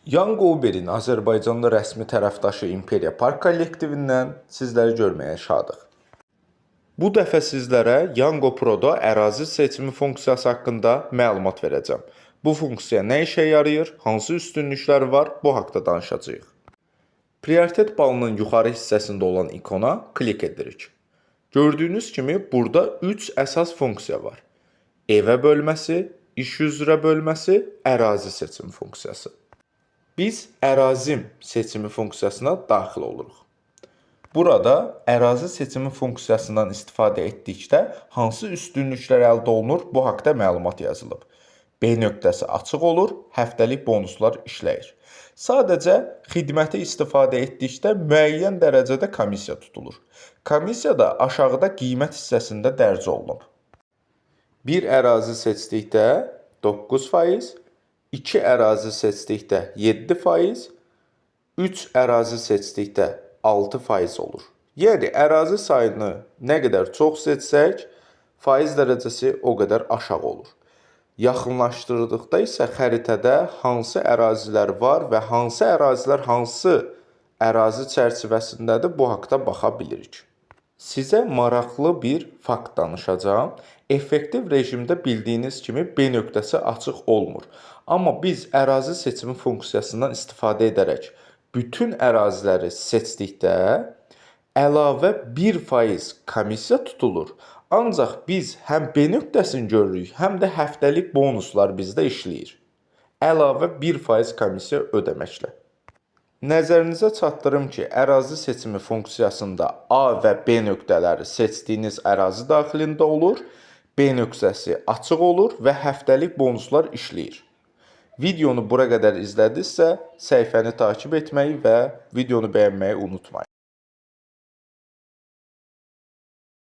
Yan Qouberin Azərbaycanda rəsmi tərəfdaşı İmperiya Park kollektivindən sizləri görməyə şadıq. Bu dəfə sizlərə Yango Pro'da ərazi seçimi funksiyası haqqında məlumat verəcəm. Bu funksiya nə işə yarayır, hansı üstünlükləri var, bu haqqda danışacağıq. Prioritet balının yuxarı hissəsində olan ikona klik edirik. Gördüyünüz kimi burada 3 əsas funksiya var. Evə bölməsi, iş üzrə bölməsi, ərazi seçimi funksiyası. Biz ərazim seçimi funksiyasına daxil oluruq. Burada ərazi seçimi funksiyasından istifadə etdikdə hansı üstünlüklər əldə olunur, bu haqqda məlumat yazılıb. B nöqtəsi açıq olur, həftəlik bonuslar işləyir. Sadəcə xidməti istifadə etdikdə müəyyən dərəcədə komissiya tutulur. Komissiya da aşağıda qiymət hissəsində dərc olunub. Bir ərazi seçdikdə 9%, 2 ərazi seçdikdə 7%, 3 ərazi seçdikdə 6% olur. Yəni, ərazi sayını nə qədər çox seçsək, faiz dərəcəsi o qədər aşağı olur. Yaxınlaşdırdıqda isə xəritədə hansı ərazilər var və hansı ərazilər hansı ərazi çərçivəsindədir, bu haqda baxa bilirik. Sizə maraqlı bir fakt danışacağım. Effektiv rejimdə bildiyiniz kimi B nöqtəsi açıq olmur. Amma biz ərazi seçimi funksiyasından istifadə edərək bütün əraziləri seçdikdə əlavə 1% komissiya tutulur. Ancaq biz həm B nöqtəsini görürük, həm də həftəlik bonuslar bizdə işləyir. Əlavə 1% komissiya ödəməklə. Nəzərinizə çatdırım ki, ərazi seçimi funksiyasında A və B nöqtələri seçdiyiniz ərazi daxilində olur, B nöqtəsi açıq olur və həftəlik bonuslar işləyir. Videonu bura qədər izlədinizsə, səhifəni takib etməyi və videonu bəyənməyi unutmayın.